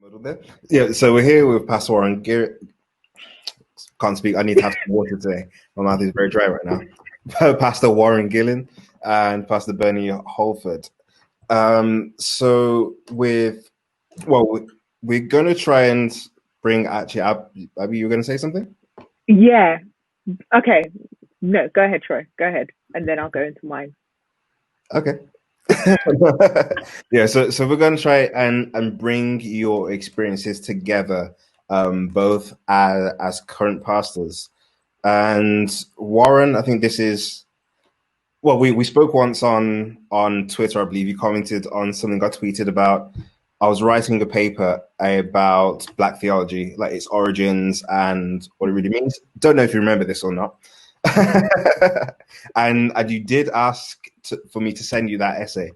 Model there. Yeah, so we're here with Pastor Warren. Can't speak. I need to have some water today. My mouth is very dry right now. Pastor Warren Gillen and Pastor Bernie Holford. So we're going to try and bring Abby. You were going to say something? Yeah. Okay. No, go ahead, Troy. Go ahead, and then I'll go into mine. Okay. Yeah. So we're going to try and bring your experiences together, both as current pastors. And Warren, I think this is, well, we spoke once on Twitter, I believe. You commented on something I tweeted about. I was writing a paper about Black theology, like its origins and what it really means. Don't know if you remember this or not. and you did ask for me to send you that essay.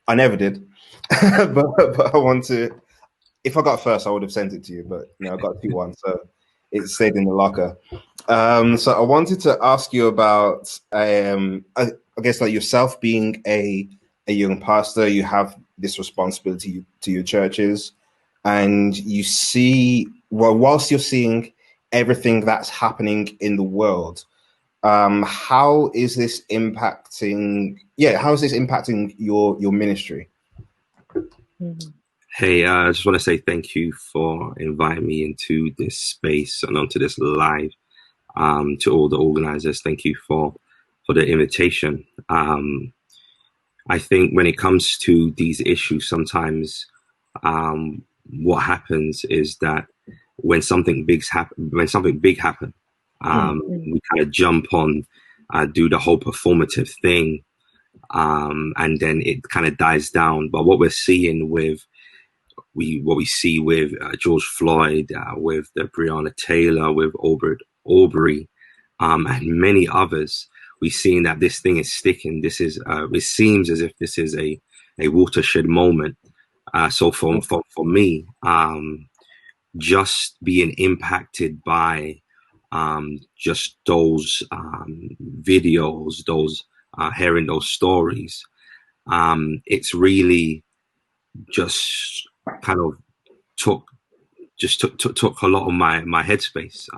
I never did, but I want to. If I got first, I would have sent it to you. But I got 2-1, so it stayed in the locker. So I wanted to ask you about, I guess, like yourself being a young pastor. You have this responsibility to your churches, and you see, well, whilst you're seeing everything that's happening in the world, how is this impacting? Yeah, how is this impacting your ministry? Mm-hmm. Hey, I just want to say thank you for inviting me into this space and onto this live. To all the organizers, thank you for the invitation. I think when it comes to these issues, sometimes what happens is that when something big happens, we kind of jump on, do the whole performative thing, and then it kind of dies down. But what we're seeing with George Floyd, with the Breonna Taylor, with Aubrey, and many others, we're seeing that this thing is sticking. This is, it seems as if this is a watershed moment. So for me, just being impacted by just those videos, hearing those stories, it's really just kind of took a lot of my headspace.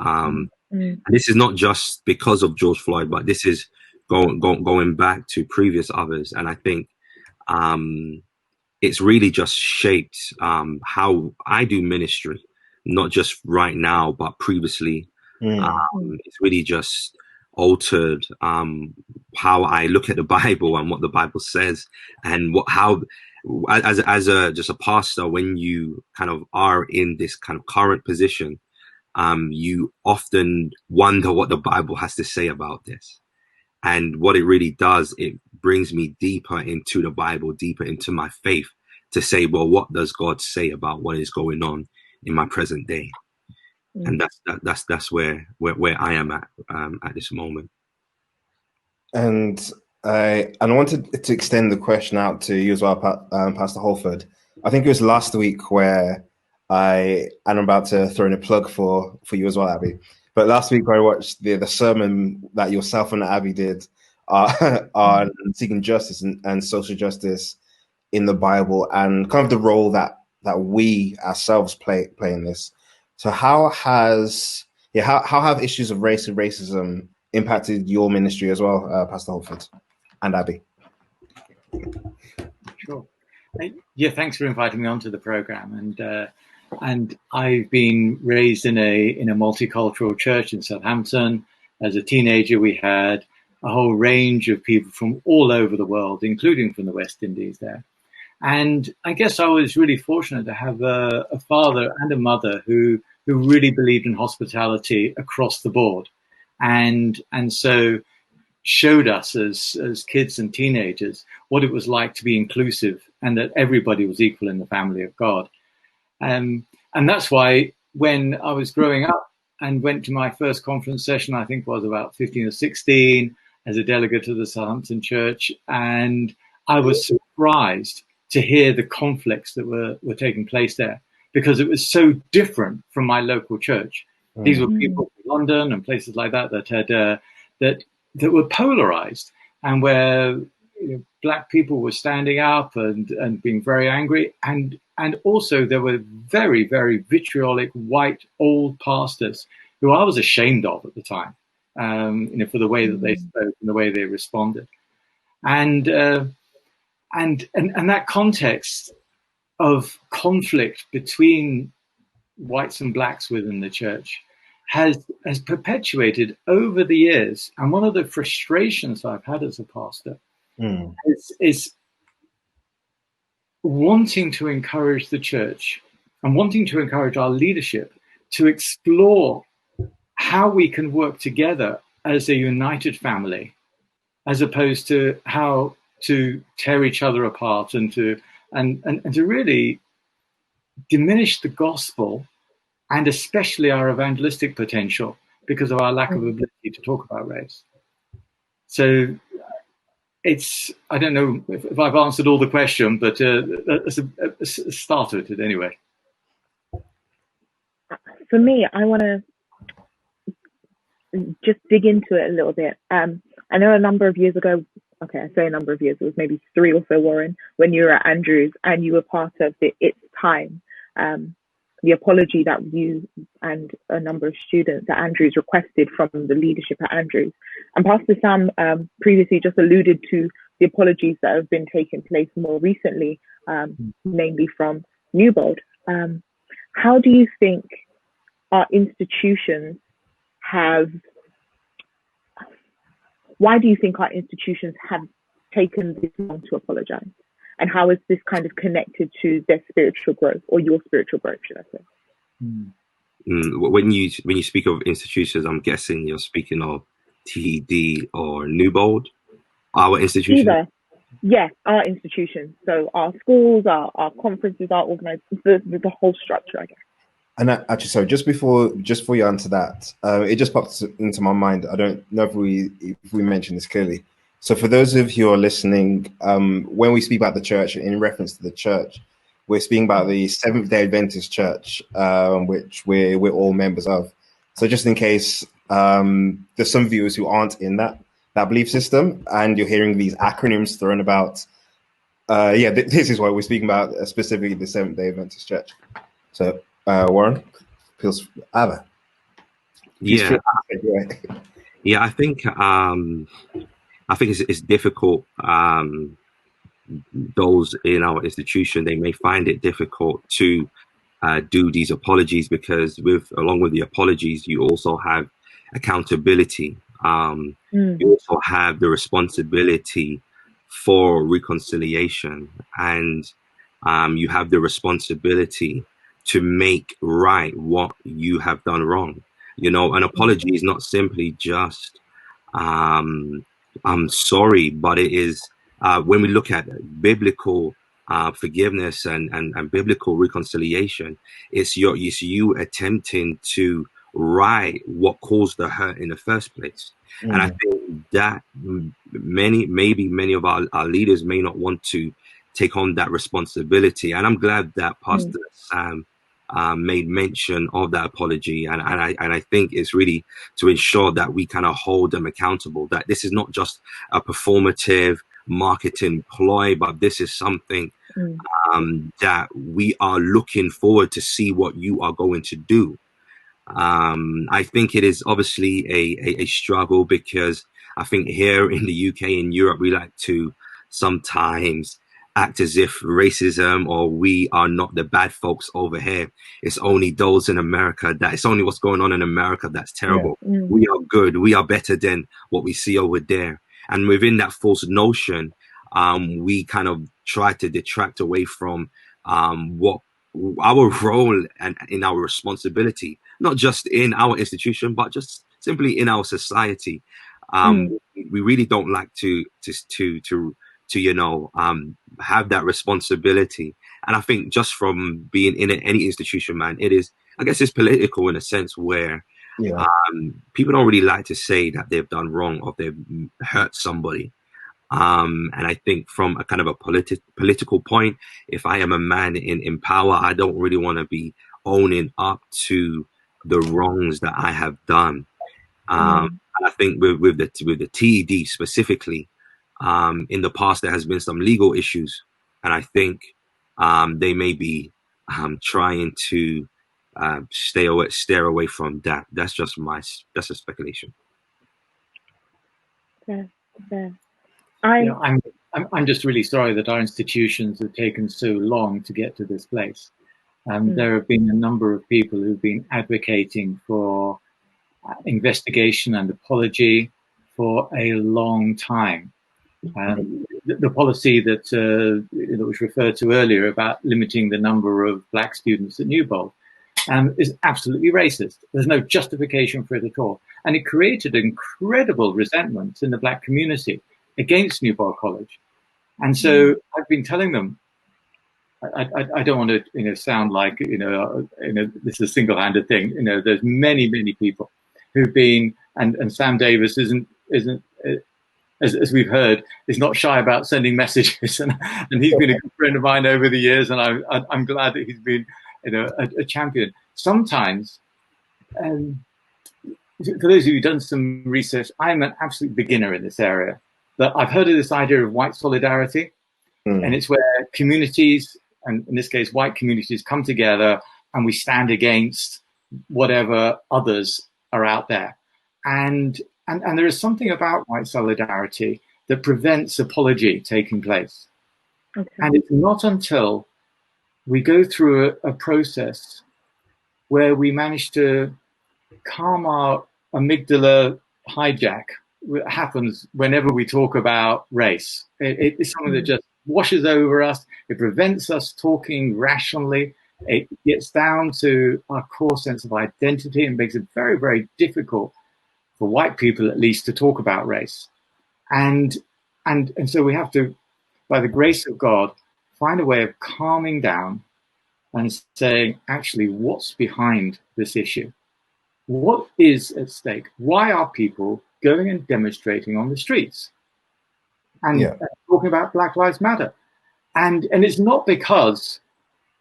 And this is not just because of George Floyd, but this is going back to previous others. And I think it's really just shaped how I do ministry, not just right now, but previously. It's really just altered how I look at the Bible and what the Bible says, and as a pastor, when you kind of are in this kind of current position, you often wonder what the Bible has to say about this. And what it really does, it brings me deeper into the Bible, deeper into my faith, to say, well, what does God say about what is going on in my present day? And that's where I am at this moment. And I wanted to extend the question out to you as well, Pastor Holford. I think it was last week where I'm about to throw in a plug for you as well, Abby. But last week I watched the sermon that yourself and Abby did on seeking justice and social justice in the Bible, and kind of the role that we ourselves play in this. So how have issues of race and racism impacted your ministry as well, Pastor Holford and Abby? Sure. Yeah, thanks for inviting me onto the program. And I've been raised in a multicultural church in Southampton. As a teenager, we had a whole range of people from all over the world, including from the West Indies there. And I guess I was really fortunate to have a father and a mother who really believed in hospitality across the board, and so showed us as kids and teenagers what it was like to be inclusive and that everybody was equal in the family of God. And that's why when I was growing up and went to my first conference session, I think was about 15 or 16, as a delegate to the Southampton Church, and I was surprised to hear the conflicts that were taking place there, because it was so different from my local church. These were people from London and places like that had that were polarized, and where black people were standing up and being very angry, and also there were very, very vitriolic white old pastors who I was ashamed of at the time, for the way that they spoke and the way they responded, and that context of conflict between whites and blacks within the church has perpetuated over the years. And one of the frustrations I've had as a pastor is wanting to encourage the church and wanting to encourage our leadership to explore how we can work together as a united family, as opposed to how to tear each other apart and to really diminish the gospel and especially our evangelistic potential because of our lack of ability to talk about race. So I don't know if I've answered all the question, but it's a start at it anyway. For me, I want to just dig into it a little bit. I know a number of years ago, okay, I say a number of years, it was maybe 3 or so, Warren, when you were at Andrews and you were part of the It's Time, the apology that you and a number of students at Andrews requested from the leadership at Andrews. And Pastor Sam previously just alluded to the apologies that have been taking place more recently, namely from Newbold. How do you think our institutions why do you think our institutions have taken this long to apologize? And how is this kind of connected to their spiritual growth, or your spiritual growth, should I say? When you speak of institutions, I'm guessing you're speaking of TED or Newbold, our institution? Either. Yeah, our institutions. So our schools, our conferences, our organizations, the whole structure, I guess. And actually, sorry, just before you answer that, it just popped into my mind. I don't know if we mentioned this clearly. So for those of you who are listening, when we speak about the church, in reference to the church, we're speaking about the Seventh-day Adventist Church, which we're all members of. So just in case there's some viewers who aren't in that belief system, and you're hearing these acronyms thrown about, this is why we're speaking about specifically the Seventh-day Adventist Church. So Warren, feels Ava. Yeah, I think it's difficult. Those in our institution, they may find it difficult to do these apologies because along with the apologies, you also have accountability. You also have the responsibility for reconciliation, and you have the responsibility to make right what you have done wrong. An apology is not simply just I'm sorry, but it is when we look at biblical forgiveness and biblical reconciliation, it's you attempting to right what caused the hurt in the first place. And I think that many of our leaders may not want to take on that responsibility. And I'm glad that Pastor Sam made mention of that apology, and I think it's really to ensure that we kind of hold them accountable, that this is not just a performative marketing ploy, but this is something that we are looking forward to see what you are going to do. I think it is obviously a struggle because I think here in the UK and Europe, we like to sometimes act as if racism or we are not the bad folks over here. It's only those in America it's only what's going on in America that's terrible. Yeah. We are good. We are better than what we see over there. And within that false notion, we kind of try to detract away from what our role and in our responsibility, not just in our institution, but just simply in our society. We really don't like to have that responsibility. And I think just from being in any institution, man, I guess it's political in a sense where people don't really like to say that they've done wrong or they've hurt somebody. And I think from a kind of a political point, if I am a man in power, I don't really want to be owning up to the wrongs that I have done. And I think with the TED specifically, In the past, there has been some legal issues, and I think they may be trying to steer away from that. That's just that's a speculation. Yeah. I'm just really sorry that our institutions have taken so long to get to this place. There have been a number of people who've been advocating for investigation and apology for a long time. The policy that was referred to earlier about limiting the number of black students at Newbold is absolutely racist. There's no justification for it at all. And it created incredible resentment in the black community against Newbold College. And so I've been telling them, I don't want to, sound like, this is a single-handed thing. There's many, many people who've been, and Sam Davis isn't as we've heard, is not shy about sending messages, and he's been a good friend of mine over the years, and I'm glad that he's been, a champion. Sometimes, for those of you who've done some research, I'm an absolute beginner in this area. But I've heard of this idea of white solidarity, and it's where communities, and in this case, white communities, come together and we stand against whatever others are out there. And there is something about white solidarity that prevents apology taking place. Okay. And it's not until we go through a process where we manage to calm our amygdala hijack. It happens whenever we talk about race. It's something that just washes over us. It prevents us talking rationally. It gets down to our core sense of identity and makes it very, very difficult for white people, at least, to talk about race. And so we have to, by the grace of God, find a way of calming down and saying, actually, what's behind this issue? What is at stake? Why are people going and demonstrating on the streets and talking about Black Lives Matter? And it's not because,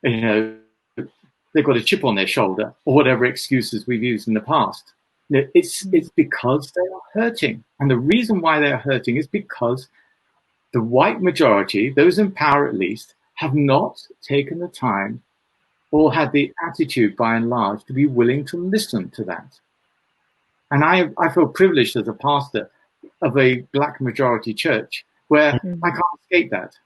they've got a chip on their shoulder or whatever excuses we've used in the past. It's because they are hurting. And the reason why they are hurting is because the white majority, those in power at least, have not taken the time or had the attitude, by and large, to be willing to listen to that. And I feel privileged as a pastor of a black majority church where I can't escape that.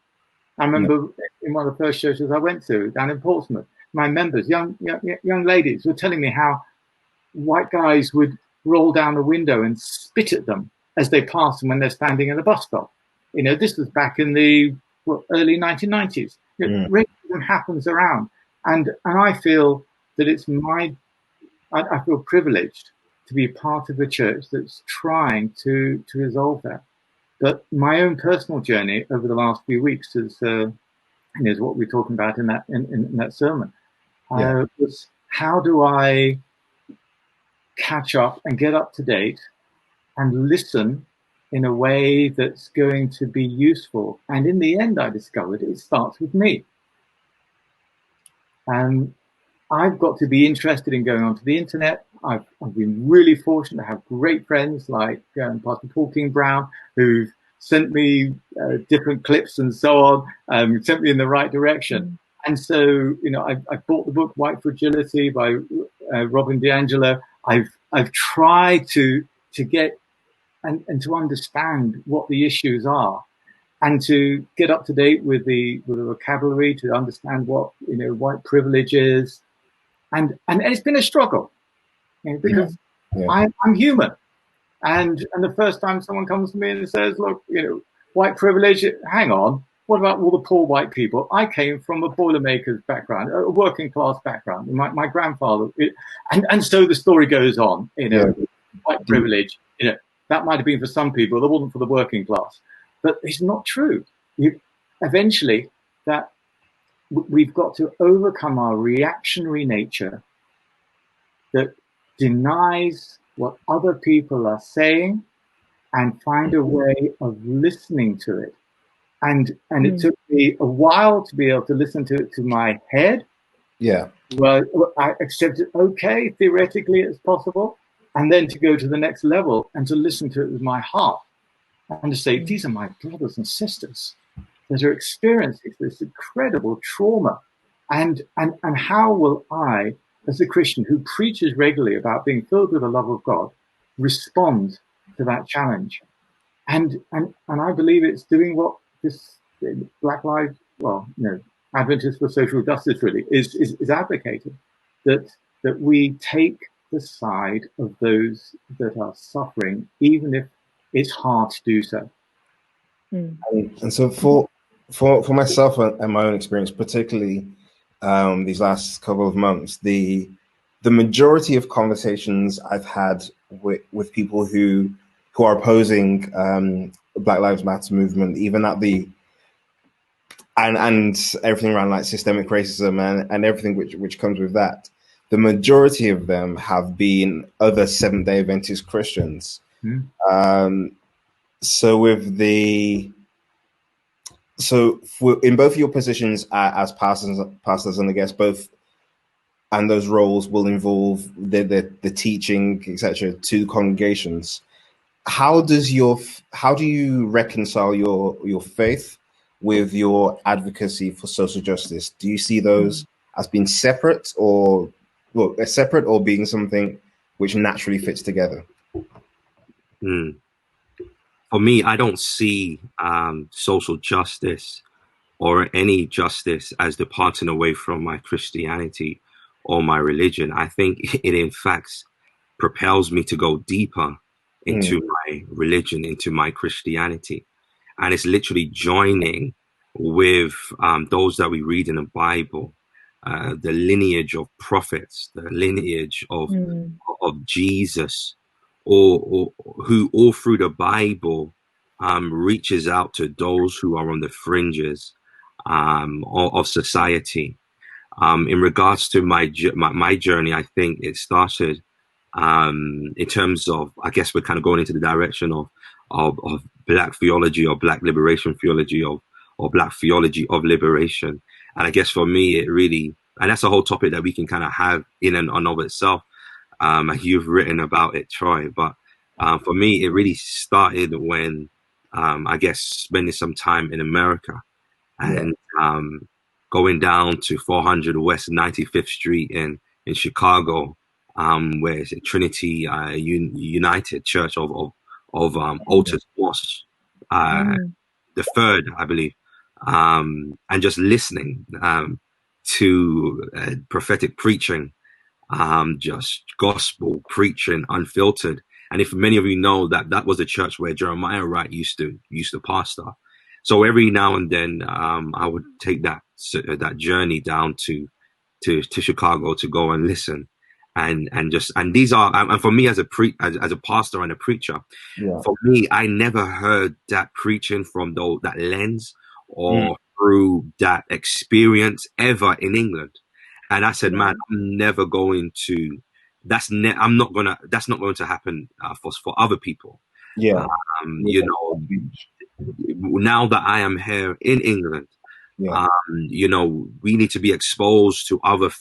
I remember in one of the first churches I went to down in Portsmouth, my members, young ladies, were telling me how white guys would roll down the window and spit at them as they pass them when they're standing in the bus stop. This was back in the early 1990s. Racism happens around. And I feel that I feel privileged to be part of a church that's trying to resolve that. But my own personal journey over the last few weeks is what we're talking about in that sermon. Was how do I catch up and get up to date and listen in a way that's going to be useful? And in the end, I discovered it starts with me. And I've got to be interested in going onto the internet. I've been really fortunate to have great friends like Pastor Paul King Brown, who've sent me different clips and so on, sent me in the right direction. And so, I bought the book White Fragility by Robin DiAngelo. I've tried to get and to understand what the issues are, and to get up to date with the vocabulary, to understand what white privilege is, and it's been a struggle, because I'm human, and the first time someone comes to me and says, "Look, white privilege," hang on, what about all the poor white people? I came from a Boilermaker's background, a working class background. My grandfather, and so the story goes on. White privilege, that might have been for some people, that wasn't for the working class. But it's not true. Eventually, that we've got to overcome our reactionary nature that denies what other people are saying and find a way of listening to it. And it took me a while to be able to listen to it to my head. Yeah. Well, I accepted, okay, theoretically it's possible. And then to go to the next level and to listen to it with my heart. and to say, these are my brothers and sisters that are experiencing this incredible trauma. And how will I, as a Christian who preaches regularly about being filled with the love of God, respond to that challenge? And I believe it's doing what this Black Lives, Adventists for Social Justice really is advocating, that we take the side of those that are suffering, even if it's hard to do so. And so for myself and my own experience, particularly these last couple of months, the majority of conversations I've had with people who are opposing the Black Lives Matter movement, even at the and everything around like systemic racism and everything which comes with that, the majority of them have been other Seventh-day Adventist Christians. So in both of your positions as pastors, and I guess both, and those roles will involve the teaching, etc., to congregations. How do you reconcile your faith with your advocacy for social justice? Do you see those as being separate, or being something which naturally fits together? For me, I don't see social justice or any justice as departing away from my Christianity or my religion. I think it, in fact, propels me to go deeper into my religion, into my Christianity. And it's literally joining with those that we read in the Bible, the lineage of prophets, the lineage of Jesus, or who all through the Bible reaches out to those who are on the fringes of society. In regards to my journey, I think it started in terms of, I guess we're kind of going into the direction of Black theology, or Black Liberation Theology, or Black theology of liberation. And I guess for me, it really, and that's a whole topic that we can kind of have in and of itself. You've written about it, Troy, but for me, it really started when I guess spending some time in America and going down to 400 West 95th Street in Chicago, where it's a Trinity United Church of Otis Moss, the third, I believe, and just listening to prophetic preaching, just gospel preaching, unfiltered. And if many of you know that was the church where Jeremiah Wright used to pastor. So every now and then, I would take that journey down to Chicago to go and listen, and these are, and for me as a pastor and a preacher, for me, I never heard that preaching from that lens or through that experience ever in England. And I said, man, I'm never going to. That's not going to happen for other people. You know, now that I am here in England, you know, we need to be exposed to other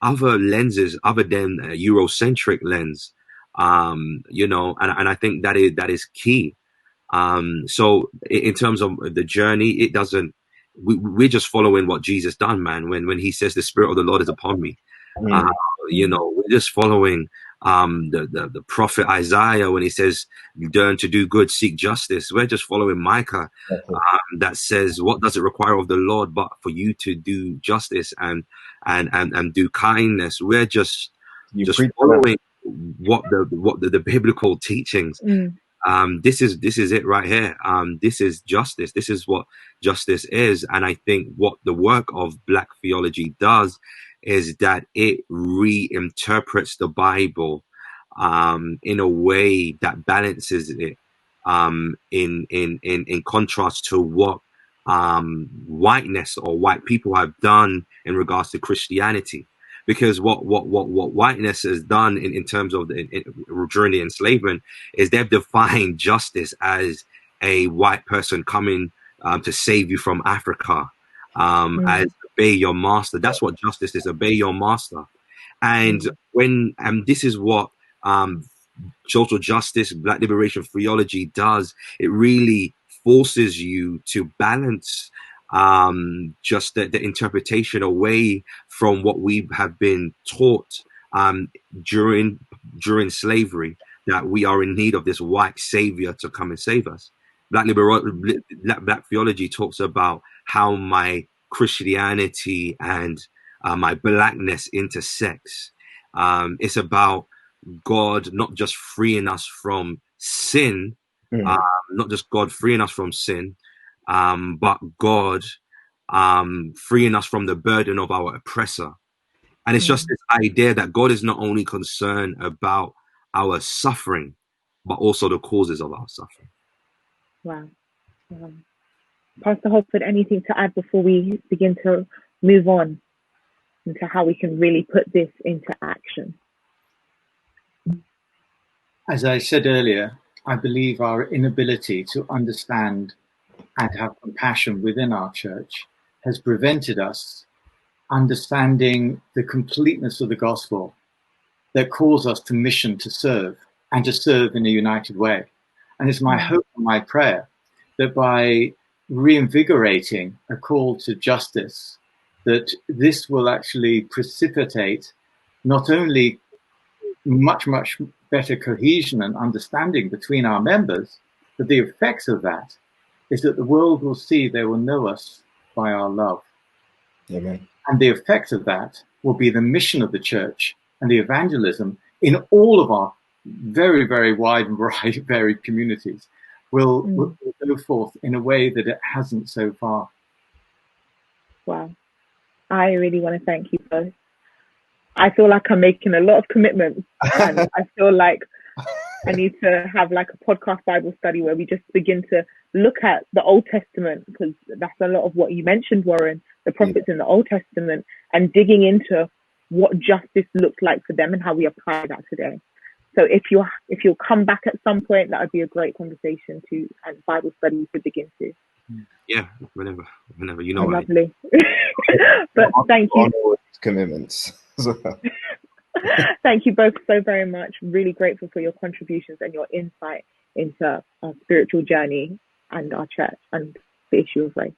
lenses other than a Eurocentric lens. You know, and I think that is key. So in terms of the journey, it doesn't. We're just following what Jesus done, man. When he says the Spirit of the Lord is upon me, you know, we're just following the prophet Isaiah when he says, "Learn to do good, seek justice." We're just following Micah, that says, "What does it require of the Lord but for you to do justice and do kindness?" We're just following what the biblical teachings. This is it right here. This is justice. This is what justice is. And I think what the work of Black theology does is that it reinterprets the Bible in a way that balances it in contrast to what whiteness or white people have done in regards to Christianity. Because what whiteness has done in terms of during the enslavement is they've defined justice as a white person coming to save you from Africa, as obey your master. That's what justice is: obey your master. And when this is what social justice, Black Liberation Theology does, it really forces you to balance just the interpretation away from what we have been taught during slavery, that we are in need of this white savior to come and save us. Black theology talks about how my Christianity and my blackness intersects. It's about God not just freeing us from sin, not just God freeing us from sin, but God freeing us from the burden of our oppressor. And it's just this idea that God is not only concerned about our suffering, but also the causes of our suffering. Wow. Pastor Holford, anything to add before we begin to move on into how we can really put this into action? As I said earlier, I believe our inability to understand and have compassion within our church has prevented us understanding the completeness of the gospel that calls us to mission to serve, and to serve in a united way. And it's my hope and my prayer that by reinvigorating a call to justice, that this will actually precipitate not only much better cohesion and understanding between our members, but the effects of that is that the world will see, they will know us by our love. Amen. And the effect of that will be the mission of the church and the evangelism in all of our very, very wide and varied communities will go forth in a way that it hasn't so far. Wow. I really want to thank you both. I feel like I'm making a lot of commitments, and I feel like I need to have like a podcast Bible study where we just begin to look at the Old Testament, because that's a lot of what you mentioned, Warren, the prophets in the Old Testament, and digging into what justice looked like for them and how we apply that today. So if you'll come back at some point, that would be a great conversation and Bible study to dig into. Yeah, whenever you know. Lovely. But thank you. Commitments. Thank you both so very much. Really grateful for your contributions and your insight into our spiritual journey and our church and the issue of race.